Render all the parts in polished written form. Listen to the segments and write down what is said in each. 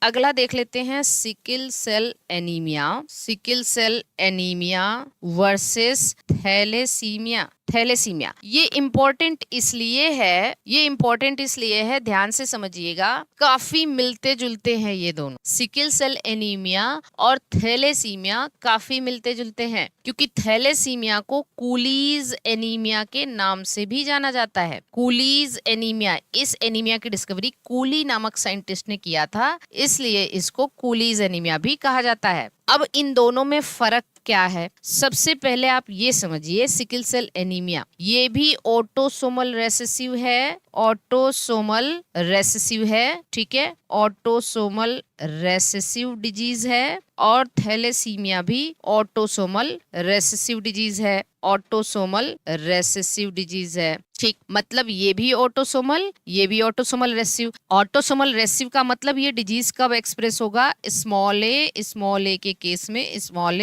अगला देख लेते हैं sickle cell anaemia. Sickle cell anaemia versus thalassemia. Thalassemia ये इंपॉर्टेंट इसलिए है, ध्यान से समझिएगा, काफी मिलते जुलते हैं ये दोनों। सिकल सेल एनीमिया और थैलेसीमिया काफी मिलते जुलते हैं, क्योंकि थैलेसीमिया को कूलीज एनीमिया के नाम से भी जाना जाता है। कूलीज एनीमिया, इस एनीमिया की डिस्कवरी कूली नामक साइंटिस्ट ने किया था, इसलिए इसको कूलीज एनीमिया भी कहा जाता है। अब इन दोनों में फर्क क्या है? सबसे पहले आप ये समझिए, सिकल सेल एनीमिया ये भी ऑटोसोमल रेसेसिव है, ऑटोसोमल रेसेसिव है, ठीक है, ऑटोसोमल रेसेसिव डिजीज है। और थैलेसीमिया भी ऑटोसोमल रेसेसिव डिजीज है, ऑटोसोमल रेसेसिव डिजीज है, ठीक। मतलब ये भी ऑटोसोमल, ये भी ऑटोसोमल रेसेसिव। ऑटोसोमल रेसेसिव का मतलब ये डिजीज कब एक्सप्रेस होगा? स्मॉल ए के केस में, स्मॉल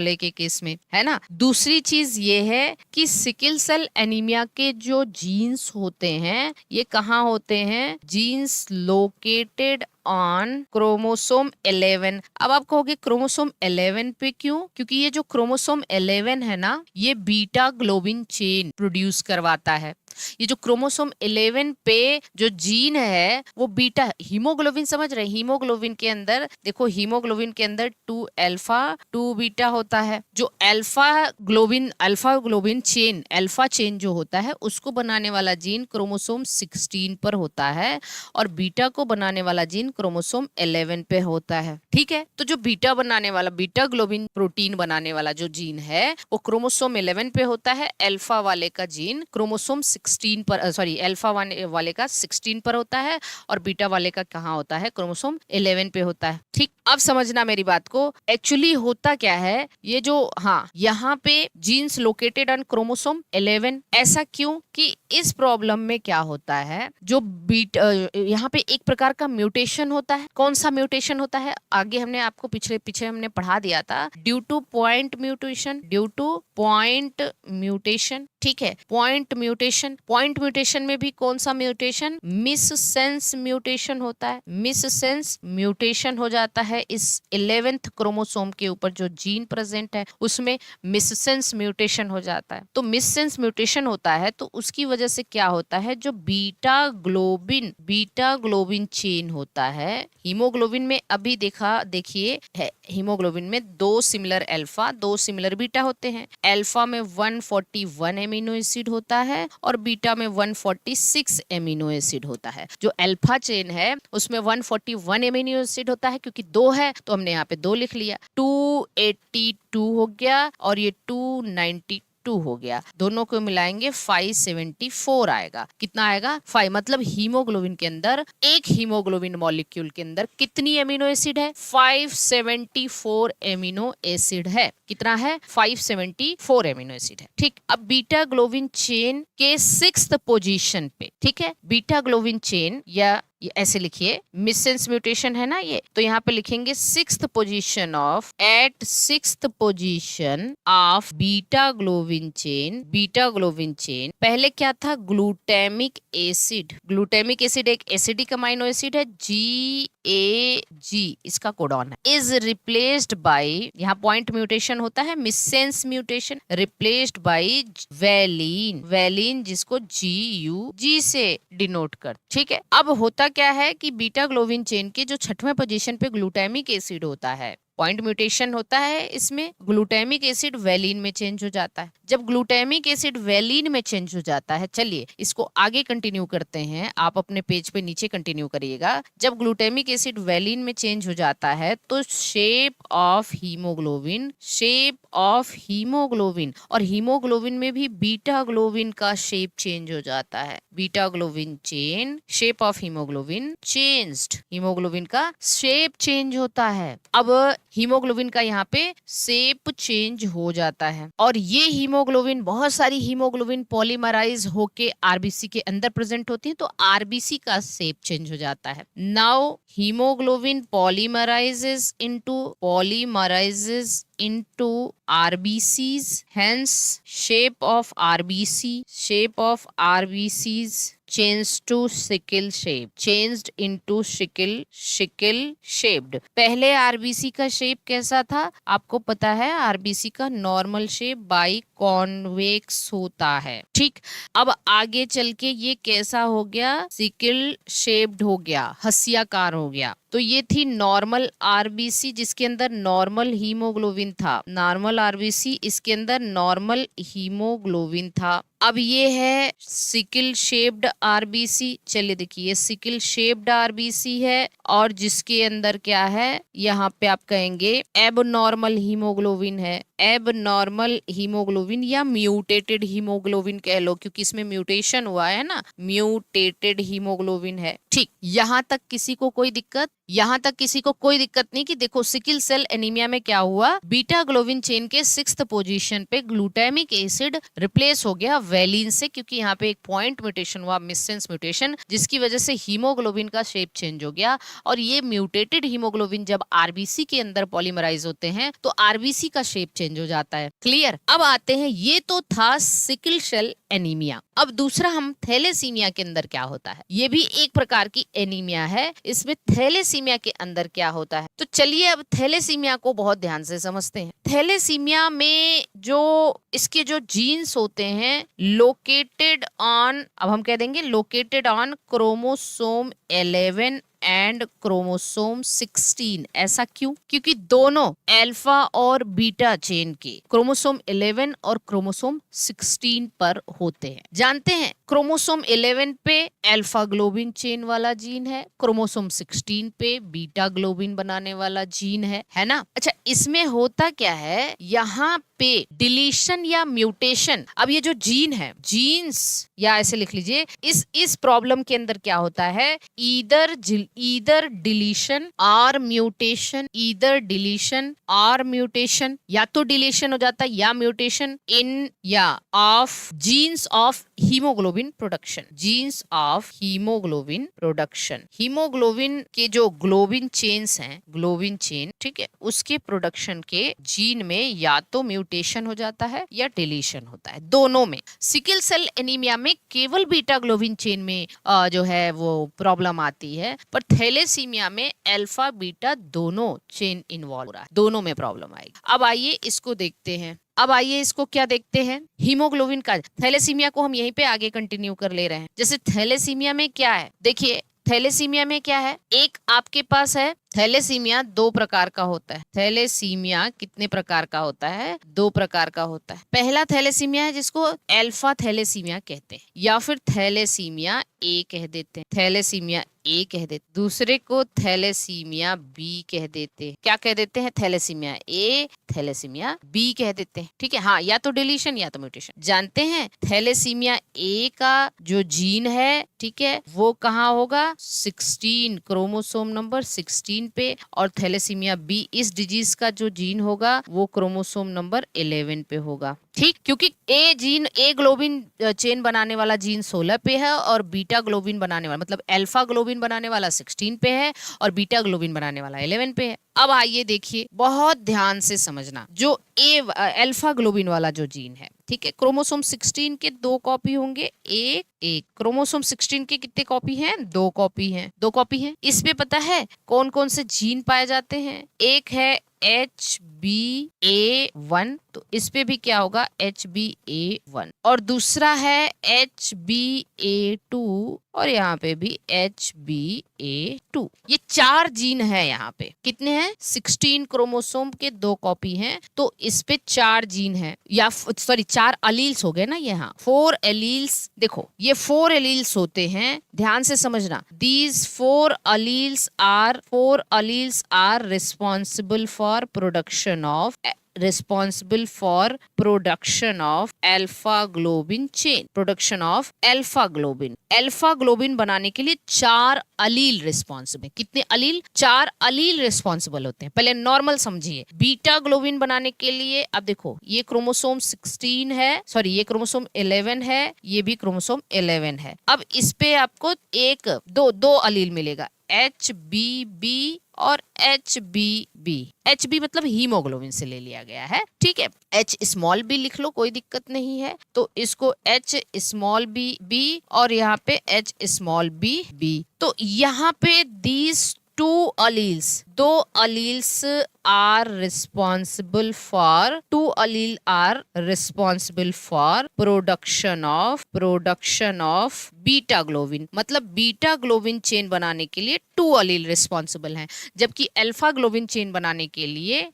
ए के केस में, है ना। दूसरी चीज ये है कि सिकल सेल एनीमिया के जो जीन्स होते हैं ये कहाँ होते हैं? Genes located on chromosome 11। अब आप कहोगे क्रोमोसोम 11 पे क्यों? क्योंकि ये जो क्रोमोसोम 11 है ना, ये बीटा ग्लोबिन चेन प्रोड्यूस करवाता है। ये जो क्रोमोसोम 11 पे जो जीन है वो बीटा, हीमोग्लोबिन समझ रहे हैं? हीमोग्लोबिन के अंदर देखो, हीमोग्लोबिन के अंदर 2 अल्फा 2 बीटा होता है। जो alpha globin chain, alpha chain जो होता है उसको बनाने वाला जीन क्रोमोसोम 16 पर होता है, और बीटा को बनाने वाला जीन क्रोमोसोम 11 पे होता है, ठीक है। तो जो बीटा बनाने वाला, बीटा ग्लोबिन प्रोटीन बनाने वाला जो जीन है वो क्रोमोसोम 11 पे होता है। अल्फा वाले का जीन क्रोमोसोम 16 पर, सॉरी, अल्फा वाले का 16 पर होता है, और बीटा वाले का कहाँ होता है? क्रोमोसोम 11 पे होता है, ठीक। अब समझना मेरी बात को, एक्चुअली होता क्या है, ये जो, हाँ, यहाँ पे जीन्स लोकेटेड ऑन क्रोमोसोम 11, ऐसा क्यों? कि इस प्रॉब्लम में क्या होता है, जो यहाँ पे एक प्रकार का म्यूटेशन होता है। कौन सा म्यूटेशन होता है? आगे हमने आपको पीछे हमने पढ़ा दिया था, due two point mutation, due two point mutation, ठीक है। पॉइंट म्यूटेशन में भी कौन सा म्यूटेशन? मिस सेंस म्यूटेशन होता है। मिस सेंस म्यूटेशन हो जाता है इस 11th क्रोमोसोम के ऊपर जो जीन प्रेजेंट है उसमें मिस सेंस म्यूटेशन हो जाता है। तो मिस सेंस म्यूटेशन होता है तो उसकी वजह से क्या होता है, जो बीटा ग्लोबिन चेन होता है हीमोग्लोबिन में, अभी देखिए हीमोग्लोबिन में 2 सिमिलर अल्फा 2 सिमिलर बीटा होते हैं। अल्फा में 141 एमिनो एसिड होता है और बीटा में 146 एमिनो एसिड होता है। जो अल्फा चेन है उसमें 141 एमिनो एसिड होता है, क्योंकि 2 है तो हमने यहाँ पे 2 लिख लिया। 282 हो गया और ये 292 हो गया, दोनों को मिलाएंगे 574 आएगा। कितना आएगा? 5। मतलब हीमोग्लोबिन के अंदर, एक हीमोग्लोबिन मॉलिक्यूल के अंदर कितनी एमिनो एसिड है? 574 एमिनो एसिड है। कितना है? 574 एमिनो एसिड है, ठीक। अब बीटा ग्लोबिन चेन के 6th पोजीशन पे, ठीक है, बीटा ग्लोबिन चेन, या ये ऐसे लिखिए, मिससेंस म्यूटेशन है ना ये, तो यहाँ पे लिखेंगे 6th position of, at 6th position of beta globin chain. Beta globin chain पहले क्या था? Glutamic acid. ग्लूटामिक एसिड एक एसिडिक अमाइनो एसिड है, GAG इसका कोडॉन है। इज रिप्लेस्ड बाय, यहाँ पॉइंट म्यूटेशन होता है, missense mutation, replaced by valine. Valine जिसको GUG से डिनोट कर, ठीक है। अब होता क्या है कि बीटा ग्लोबिन चेन के जो 6वें पोजीशन पे ग्लूटामिक एसिड होता है, पॉइंट म्यूटेशन होता है इसमें, ग्लूटामिक एसिड वैलीन में चेंज हो जाता है। जब ग्लूटामिक एसिड वैलीन में चेंज हो जाता है, चलिए इसको आगे कंटिन्यू करते हैं, आप अपने पेज पे नीचे कंटिन्यू करिएगा। जब ग्लूटामिक एसिड वैलीन में चेंज हो जाता है तो शेप ऑफ हीमोग्लोबिन, और हीमोग्लोबिन में भी बीटा ग्लोबिन का शेप चेंज हो जाता है। Beta globin chain, shape of haemoglobin changed, haemoglobin का शेप चेंज होता है। अब हीमोग्लोबिन का यहाँ पे शेप चेंज हो जाता है, और ये हीमोग्लोबिन, बहुत सारी हीमोग्लोबिन पॉलीमराइज होके आरबीसी के अंदर प्रेजेंट होती है, तो आरबीसी का शेप चेंज हो जाता है। Now haemoglobin polymerises into RBCs, hence shape of RBCs change to sickle shape, changed into sickle shaped. पहले आरबीसी का शेप कैसा था? आपको पता है आरबीसी का नॉर्मल शेप बाई कॉन्वेक्स होता है, ठीक। अब आगे चल के ये कैसा हो गया? सिकल शेप्ड हो गया, हंसियाकार हो गया। तो ये थी नॉर्मल आरबीसी जिसके अंदर नॉर्मल हीमोग्लोबिन था, नॉर्मल आरबीसी, इसके अंदर नॉर्मल हीमोग्लोबिन था। अब ये है सिकल शेप्ड आरबीसी। चलिए देखिए, ये सिकल शेप्ड आरबीसी है और जिसके अंदर क्या है, यहाँ पे आप कहेंगे एबनॉर्मल हीमोग्लोबिन है। एबनॉर्मल हीमोग्लोबिन या म्यूटेटेड हीमोग्लोबिन कह लो, क्योंकि इसमें म्यूटेशन हुआ है ना, म्यूटेटेड हीमोग्लोबिन है, ठीक। यहाँ तक किसी को कोई दिक्कत? यहाँ तक किसी को कोई दिक्कत नहीं कि देखो सिकल सेल एनीमिया में क्या हुआ, बीटा ग्लोबिन चेन के 6th पोजीशन पे ग्लूटामिक एसिड रिप्लेस हो गया वैलिन से, क्योंकि यहाँ पे एक पॉइंट म्यूटेशन हुआ, मिससेंस म्यूटेशन, जिसकी वजह से हीमोग्लोबिन का शेप चेंज हो गया। और ये म्यूटेटेड हीमोग्लोबिन जब आरबीसी के अंदर पॉलीमराइज होते हैं तो आरबीसी का शेप चेंज हो जाता है। क्लियर? अब आते हैं, ये तो था सिकल सेल एनीमिया। अब दूसरा हम थैलेसीमिया के अंदर क्या होता है, ये भी एक प्रकार की एनीमिया है। इसमें थैलेसीमिया के अंदर क्या होता है, तो चलिए अब थैलेसीमिया को बहुत ध्यान से समझते हैं। थैलेसीमिया में जो इसके जो जीन्स होते हैं लोकेटेड ऑन, अब हम कह देंगे located on chromosome 11 and chromosome 16। ऐसा क्यों? क्योंकि दोनों अल्फा और बीटा चेन के क्रोमोसोम 11 और क्रोमोसोम 16 पर होते हैं। जानते हैं क्रोमोसोम 11 पे अल्फा ग्लोबिन चेन वाला जीन है, क्रोमोसोम 16 पे बीटा ग्लोबिन बनाने वाला जीन है ना। अच्छा, इसमें होता क्या है, यहाँ पे डिलीशन या म्यूटेशन, अब ये जो जीन है, जीन्स या ऐसे लिख लीजिए, इस प्रॉब्लम के अंदर क्या होता है, ईदर डिलीशन और म्यूटेशन, ईदर डिलीशन और म्यूटेशन, या तो डिलीशन हो जाता है या म्यूटेशन इन या of jeans of haemoglobin production, jeans of haemoglobin production. Haemoglobin के जो ग्लोबिन चेन्स हैं, ग्लोबिन चेन, ठीक है, उसके प्रोडक्शन के जीन में या तो म्यूटेशन हो जाता है या डिलीशन होता है, दोनों में। सिकल सेल एनीमिया में केवल बीटा ग्लोबिन चेन में जो है वो प्रॉब्लम आती है, पर थैलेसीमिया में अल्फा बीटा दोनों चेन इन्वॉल्व हो रहा है, दोनों में प्रॉब्लम आएगी। अब आइए इसको देखते हैं। अब आइए इसको क्या देखते हैं, हीमोग्लोबिन का। थैलेसीमिया को हम यहीं पे आगे कंटिन्यू कर ले रहे हैं। जैसे थैलेसीमिया में क्या है, देखिए थैलेसीमिया में क्या है, एक आपके पास है थैलेसीमिया, 2 प्रकार का होता है। थैलेसीमिया कितने प्रकार का होता है? 2 प्रकार का होता है। पहला थैलेसीमिया है जिसको अल्फा थैलेसीमिया कहते हैं, या फिर थैलेसीमिया ए कह देते हैं, थैलेसीमिया ए कह देते। दूसरे को थैलेसीमिया बी कह देते हैं। क्या कह देते हैं? थैलेसीमिया ए, थैलेसीमिया बी कह देते हैं, ठीक है। हाँ, या तो डिलीशन या तो म्यूटेशन। जानते हैं थैलेसीमिया ए का जो जीन है, ठीक है, वो कहाँ होगा? 16, क्रोमोसोम नंबर 16 पे, और थैलेसीमिया बी, इस डिजीज का जो जीन होगा वो क्रोमोसोम नंबर 11 पे होगा, ठीक। क्योंकि ए जीन, ए ग्लोबिन चेन बनाने वाला जीन 16 पे है और बीटा ग्लोबिन बनाने वाला, मतलब अल्फा ग्लोबिन बनाने वाला 16 पे है और बीटा ग्लोबिन बनाने वाला 11 पे है। अब आइए देखिए, बहुत ध्यान से समझना, जो ए अल्फा ग्लोबिन वाला जो जीन है, ठीक है, क्रोमोसोम 16 के 2 कॉपी होंगे, एक क्रोमोसोम 16 के कितने कॉपी हैं? 2 कॉपी हैं, 2 कॉपी हैं। इसमें पता है कौन कौन से जीन पाए जाते हैं? एक है HBA1, तो इस पे भी क्या होगा? HBA1, और दूसरा है HBA2, और यहाँ पे भी HBA2। ये 4 जीन है यहाँ पे। कितने हैं? 16 क्रोमोसोम के 2 कॉपी हैं, तो इस पे 4 जीन है, या सॉरी 4 अलील्स हो गए ना, यहाँ 4 एलील्स। देखो ये 4 एलील्स होते हैं, ध्यान से समझना। These 4 alleles are responsible for production of alpha globin chain, production of alpha globin. Alpha globin बनाने के लिए 4 अलील रिस्पॉन्सिबल। कितने अलील? 4 अलील रिस्पॉन्सिबल होते हैं। पहले नॉर्मल समझिए। बीटा ग्लोबिन बनाने के लिए, अब देखो ये क्रोमोसोम 16 है, सॉरी ये क्रोमोसोम 11 है, ये भी क्रोमोसोम 11 है। अब इस पे आपको 2 अलील मिलेगा, HBB और HBB। HB मतलब हीमोग्लोबिन से ले लिया गया है, ठीक है। H स्मॉल b लिख लो, कोई दिक्कत नहीं है। तो इसको H स्मॉल b और यहाँ पे H स्मॉल b। तो यहाँ पे these two alleles, दो alleles are responsible for production of beta globin. मतलब बीटा ग्लोबिन चेन बनाने के लिए 2 अलील रिस्पॉन्सिबल हैं, जबकि अल्फा ग्लोबिन चेन बनाने के लिए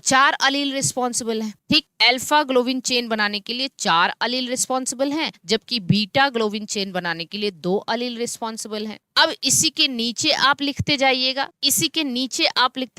4 अलील रिस्पॉन्सिबल हैं, ठीक। अल्फा ग्लोबिन चेन बनाने के लिए 4 अलील रिस्पॉन्सिबल हैं, जबकि बीटा ग्लोबिन चेन बनाने के लिए 2 अलील रिस्पॉन्सिबल हैं। अब इसी के नीचे आप लिखते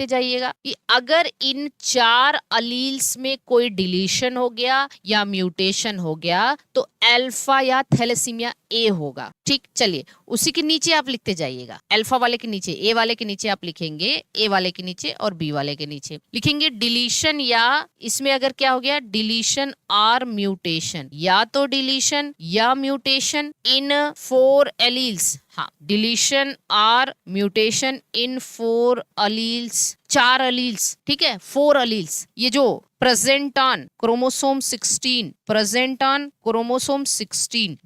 जाइएगा कि अगर इन 4 अलील्स में कोई डिलीशन हो गया या म्यूटेशन हो गया तो अल्फा या थैलेसीमिया ए होगा, ठीक। चलिए उसी के नीचे आप लिखते जाइएगा, अल्फा वाले के नीचे, ए वाले के नीचे आप लिखेंगे, ए वाले के नीचे और बी वाले के नीचे लिखेंगे डिलीशन, या इसमें अगर क्या हो गया डिलीशन और म्यूटेशन, या तो डिलीशन या म्यूटेशन इन 4 एलील्स। हाँ, डिलीशन और म्यूटेशन इन 4 अलील्स, 4 अलील्स, ठीक है, 4 अलील्स। ये जो प्रेजेंट ऑन क्रोमोसोम 16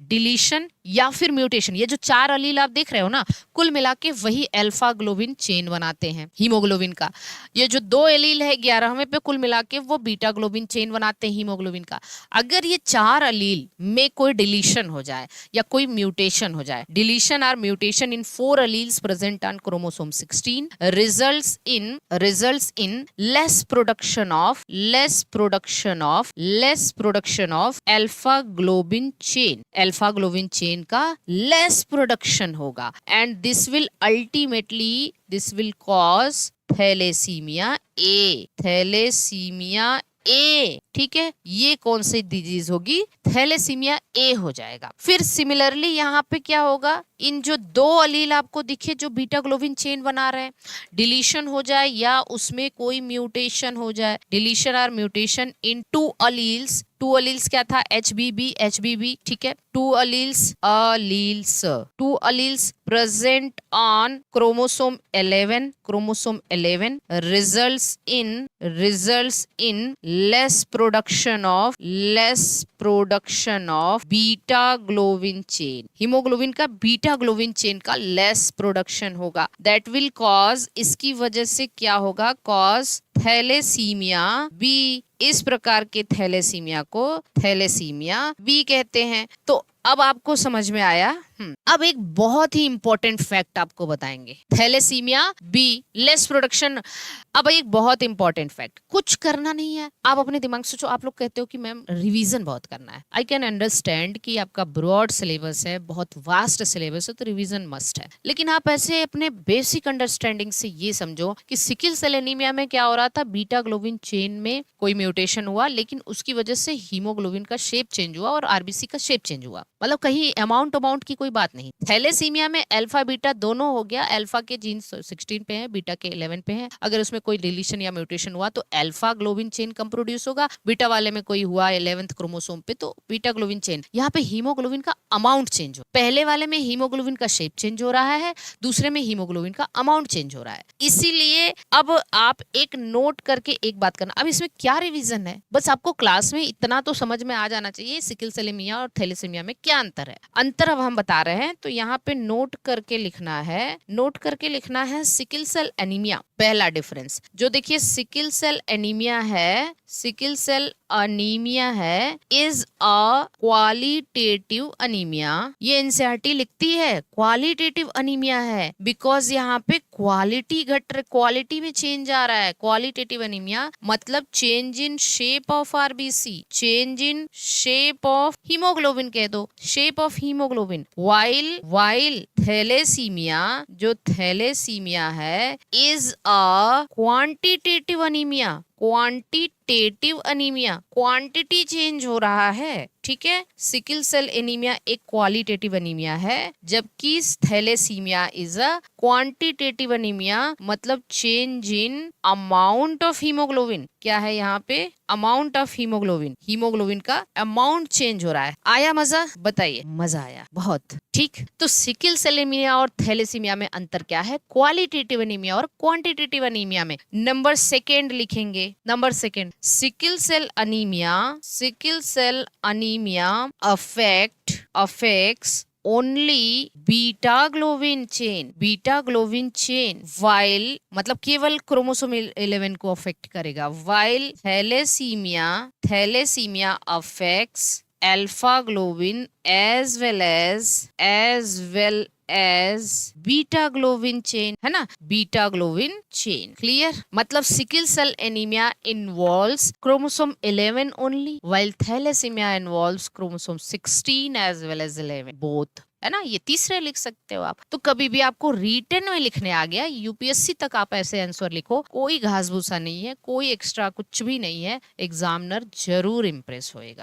डिलीशन या फिर म्यूटेशन, ये जो 4 अलील आप देख रहे हो ना, कुल मिला के वही अल्फा ग्लोबिन चेन बनाते हैं हीमोग्लोबिन का। ये जो 2 एलील है 11वें पे, कुल मिला के वो बीटा ग्लोबिन चेन बनाते हैं हीमोग्लोबिन का। अगर ये 4 अलील में कोई डिलीशन हो जाए या कोई म्यूटेशन हो जाए, डिलीशन और mutation in 4 alleles present on chromosome 16 results in less production of alpha globin chain का less production होगा, and this will cause thalassemia A, ठीक है। ये कौन सी डिजीज होगी, थैलेसीमिया ए हो जाएगा। फिर सिमिलरली यहाँ पे क्या होगा, इन जो 2 अलील आपको दिखे जो बीटा ग्लोबिन चेन बना रहे हैं, डिलीशन हो जाए या उसमें कोई म्यूटेशन हो जाए, डिलीशन और म्यूटेशन इन 2 अलील्स क्या था, HBB, ठीक है। 2 alleles present on chromosome 11 results in less production of beta globin chain, haemoglobin का बीटा ग्लोबिन चेन का लेस प्रोडक्शन होगा। दैट विल कॉज, इसकी वजह से क्या होगा, कॉज थैलेसीमिया बी। इस प्रकार के थैलेसीमिया को थैलेसीमिया बी कहते हैं। तो अब आपको समझ में आया। अब एक बहुत ही इंपॉर्टेंट फैक्ट आपको बताएंगे, थैलेसीमिया बी लेस प्रोडक्शन। अब एक बहुत इंपॉर्टेंट फैक्ट, कुछ करना नहीं है, आप अपने दिमाग से सोचो। आप लोग कहते हो कि मैम रिवीजन बहुत करना है। आई कैन अंडरस्टैंड कि आपका ब्रॉड सिलेबस है, बहुत वास्ट सिलेबस है, तो रिवीजन मस्ट है। लेकिन आप ऐसे अपने बेसिक अंडरस्टैंडिंग से ये समझो कि सिकिल सेल एनीमिया में क्या हो रहा था, बीटा ग्लोबिन चेन में कोई म्यूटेशन हुआ, लेकिन उसकी वजह से हीमोग्लोबिन का शेप चेंज हुआ और आरबीसी का शेप चेंज हुआ। मतलब कहीं अमाउंट की कोई बात नहीं। थैलेसीमिया में अल्फा बीटा दोनों हो गया, अल्फा के जीन 16 पे हैं, बीटा के 11 पे हैं। अगर उसमें कोई डिलीशन या म्यूटेशन हुआ तो अल्फा ग्लोबिन चेन कम प्रोड्यूस होगा, बीटा वाले में कोई हुआ 11th क्रोमोसोम पे तो बीटा ग्लोबिन चेन। यहाँ पे हीमोग्लोबिन का अमाउंट चेंज हो, पहले वाले में हीमोग्लोबिन का शेप चेंज हो रहा है, दूसरे में हीमोग्लोबिन का अमाउंट चेंज हो रहा है। इसीलिए अब आप एक नोट करके एक बात करना, अब इसमें क्या रिवीजन है, बस आपको क्लास में इतना तो समझ में आ जाना चाहिए सिकिल सेल एनीमिया और थैलेसीमिया में क्या अंतर है। अंतर अब हम बता रहे हैं, तो यहाँ पे नोट करके लिखना है सिकिल सेल एनीमिया। पहला डिफरेंस जो देखिए, सिकिल सेल एनीमिया है इज अ क्वालिटेटिव अनीमिया। ये एनसीईआरटी लिखती है क्वालिटेटिव अनीमिया है, बिकॉज यहाँ पे क्वालिटी में चेंज आ रहा है। क्वालिटेटिव अनीमिया मतलब change in shape of RBC, change in shape of haemoglobin, कह दो shape of haemoglobin. While thalassaemia, जो थैलेसीमिया है, is a quantitative anaemia. Quantity change हो रहा है, ठीक है। सिकिल सेल एनीमिया एक क्वालिटेटिव अनीमिया है, जबकि thalassaemia is a quantitative anaemia, मतलब change in amount of haemoglobin. क्या है यहाँ पे, अमाउंट ऑफ हीमोग्लोबिन, हीमोग्लोबिन का अमाउंट चेंज हो रहा है। आया मजा, बताइए। मजा आया, बहुत ठीक। तो सिकल सेल एनीमिया और थैलेसीमिया में अंतर क्या है, क्वालिटेटिव एनीमिया और क्वांटिटेटिव एनीमिया में। नंबर सेकेंड लिखेंगे, number second, sickle cell anaemia affects only beta globin chain while, मतलब केवल क्रोमोसोम 11 को अफेक्ट करेगा, while thalassemia affects alpha globin as well as beta globin chain, है ना, बीटा ग्लोबिन चेन। क्लियर, मतलब sickle cell anaemia involves chromosome 11 only, while thalassemia involves chromosome 16 as well as 11 both, है ना। ये तीसरे लिख सकते हो आप। तो कभी भी आपको रिटन में लिखने आ गया, यूपीएससी तक आप ऐसे आंसर लिखो, कोई घास भूसा नहीं है, कोई एक्स्ट्रा कुछ भी नहीं है, एग्जामिनर जरूर इम्प्रेस होएगा।